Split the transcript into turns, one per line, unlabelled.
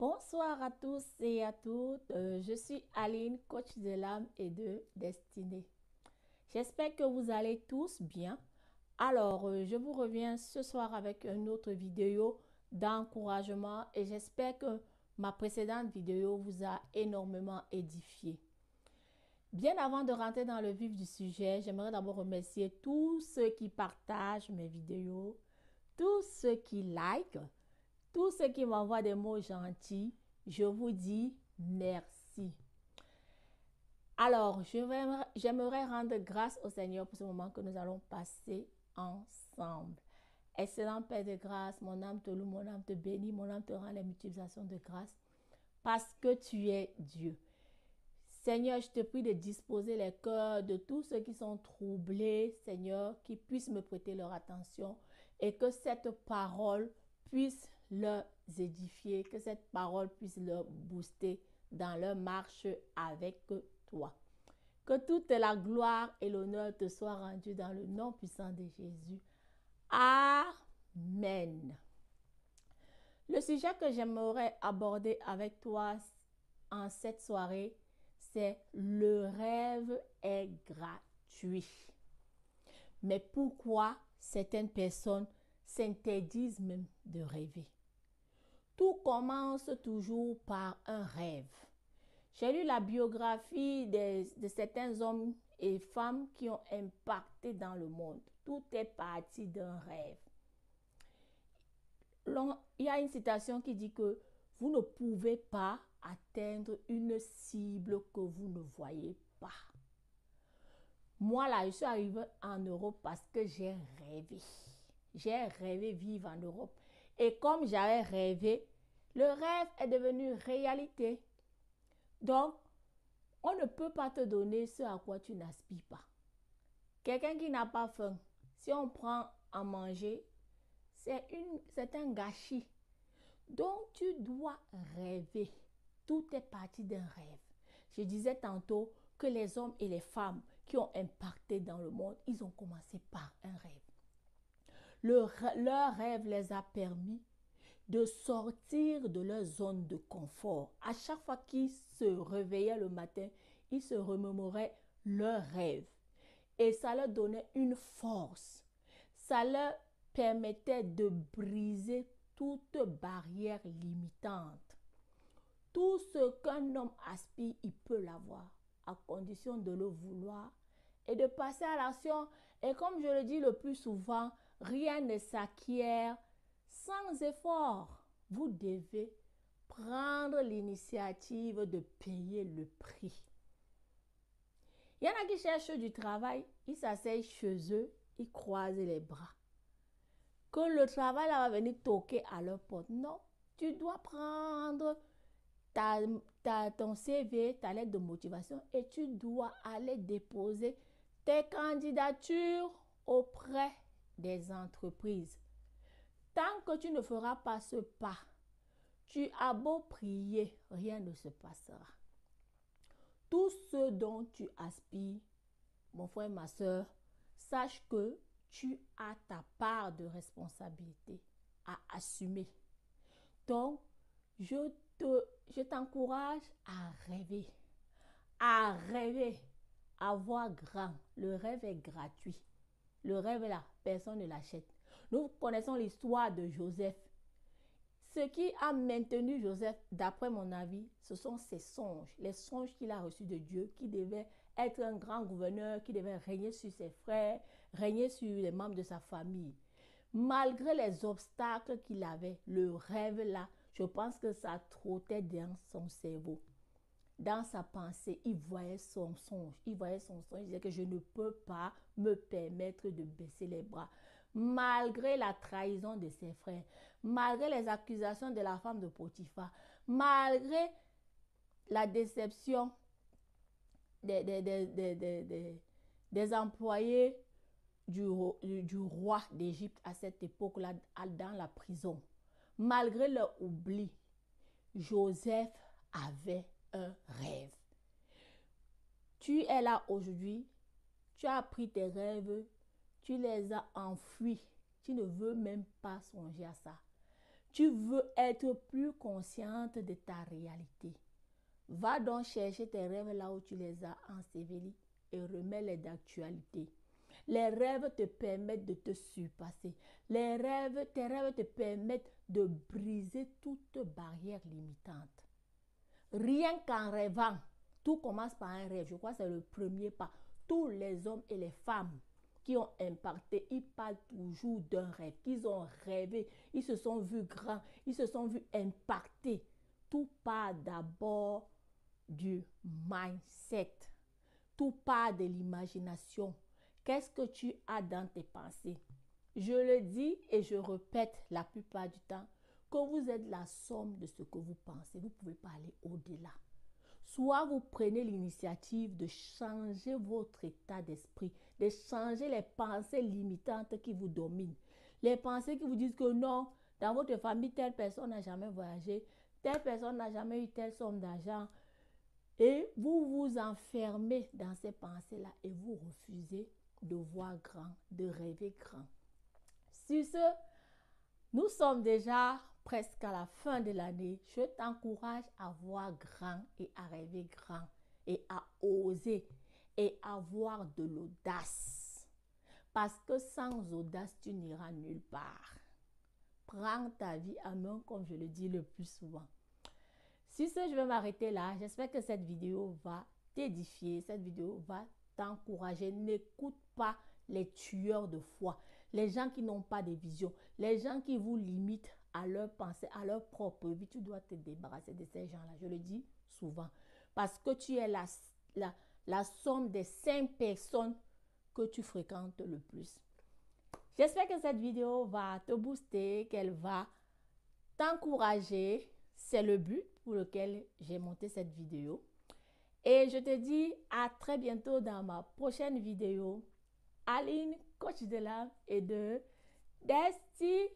Bonsoir à tous et à toutes. Je suis Aline, coach de l'âme et de destinée. J'espère que vous allez tous bien. Alors, je vous reviens ce soir avec une autre vidéo d'encouragement et j'espère que ma précédente vidéo vous a énormément édifié. Bien avant de rentrer dans le vif du sujet, j'aimerais d'abord remercier tous ceux qui partagent mes vidéos, tous ceux qui likent, tous ceux qui m'envoient des mots gentils. Je vous dis merci. Alors, j'aimerais rendre grâce au Seigneur pour ce moment que nous allons passer ensemble. Excellent Père de grâce, mon âme te loue, mon âme te bénit, mon âme te rend les multiplications de grâce parce que tu es Dieu. Seigneur, je te prie de disposer les cœurs de tous ceux qui sont troublés, Seigneur, qui puissent me prêter leur attention et que cette parole puisse leur édifier, que cette parole puisse leur booster dans leur marche avec toi. Que toute la gloire et l'honneur te soient rendus dans le nom puissant de Jésus. Amen. Le sujet que j'aimerais aborder avec toi en cette soirée, c'est le rêve est gratuit. Mais pourquoi certaines personnes s'interdisent même de rêver? Tout commence toujours par un rêve. J'ai lu la biographie de certains hommes et femmes qui ont impacté dans le monde. Tout est parti d'un rêve. Il y a une citation qui dit que vous ne pouvez pas atteindre une cible que vous ne voyez pas. Moi, là, je suis arrivée en Europe parce que j'ai rêvé. J'ai rêvé vivre en Europe. Et comme j'avais rêvé, le rêve est devenu réalité. Donc, on ne peut pas te donner ce à quoi tu n'aspires pas. Quelqu'un qui n'a pas faim, si on prend à manger, c'est un gâchis. Donc, tu dois rêver. Tout est parti d'un rêve. Je disais tantôt que les hommes et les femmes qui ont impacté dans le monde, ils ont commencé par un rêve. Leur rêve les a permis de sortir de leur zone de confort. À chaque fois qu'ils se réveillaient le matin, ils se remémoraient leur rêve. Et ça leur donnait une force. Ça leur permettait de briser toute barrière limitante. Tout ce qu'un homme aspire, il peut l'avoir, à condition de le vouloir et de passer à l'action. Et comme je le dis le plus souvent, rien ne s'acquiert sans effort. Vous devez prendre l'initiative de payer le prix. Il y en a qui cherchent du travail, ils s'asseyent chez eux, ils croisent les bras. Que le travail va venir toquer à leur porte. Non, tu dois prendre ton CV, ta lettre de motivation et tu dois aller déposer tes candidatures auprès des entreprises. Tant que tu ne feras pas ce pas, tu as beau prier, rien ne se passera. Tout ce dont tu aspires, mon frère, ma soeur, sache que tu as ta part de responsabilité à assumer. Donc, je t'encourage à rêver, à voir grand. Le rêve est gratuit. Le rêve là, personne ne l'achète. Nous connaissons l'histoire de Joseph. Ce qui a maintenu Joseph, d'après mon avis, ce sont ses songes, les songes qu'il a reçus de Dieu, qui devait être un grand gouverneur, qui devait régner sur ses frères, régner sur les membres de sa famille. Malgré les obstacles qu'il avait, le rêve là, je pense que ça trottait dans son cerveau. Dans sa pensée, il voyait son songe. Il disait que je ne peux pas me permettre de baisser les bras. Malgré la trahison de ses frères, malgré les accusations de la femme de Potiphar, malgré la déception des employés du roi d'Égypte à cette époque-là dans la prison, malgré leur oubli, Joseph avait un rêve. Tu es là aujourd'hui, tu as pris tes rêves, tu les as enfouis, tu ne veux même pas songer à ça. Tu veux être plus consciente de ta réalité. Va donc chercher tes rêves là où tu les as ensevelis et remets-les d'actualité. Les rêves te permettent de te surpasser. Tes rêves te permettent de briser toute barrière limitante. Rien qu'en rêvant, tout commence par un rêve. Je crois que c'est le premier pas. Tous les hommes et les femmes qui ont impacté, ils parlent toujours d'un rêve, qu'ils ont rêvé, ils se sont vus grands, ils se sont vus impactés. Tout part d'abord du mindset. Tout part de l'imagination. Qu'est-ce que tu as dans tes pensées? Je le dis et je répète la plupart du temps que vous êtes la somme de ce que vous pensez. Vous ne pouvez pas aller au-delà. Soit vous prenez l'initiative de changer votre état d'esprit, de changer les pensées limitantes qui vous dominent. Les pensées qui vous disent que non, dans votre famille, telle personne n'a jamais voyagé, telle personne n'a jamais eu telle somme d'argent. Et vous vous enfermez dans ces pensées-là et vous refusez de voir grand, de rêver grand. Sur ce, nous sommes déjà presque à la fin de l'année. Je t'encourage à voir grand et à rêver grand et à oser et à avoir de l'audace. Parce que sans audace, tu n'iras nulle part. Prends ta vie en main comme je le dis le plus souvent. Sur ce, je vais m'arrêter là. J'espère que cette vidéo va t'édifier. Cette vidéo va t'encourager. N'écoute pas les tueurs de foi, les gens qui n'ont pas de vision, les gens qui vous limitent à leur pensée, à leur propre vie. Tu dois te débarrasser de ces gens-là. Je le dis souvent. Parce que tu es la somme des 5 personnes que tu fréquentes le plus. J'espère que cette vidéo va te booster, qu'elle va t'encourager. C'est le but pour lequel j'ai monté cette vidéo. Et je te dis à très bientôt dans ma prochaine vidéo. Aline, coach de l'âme et de destinée.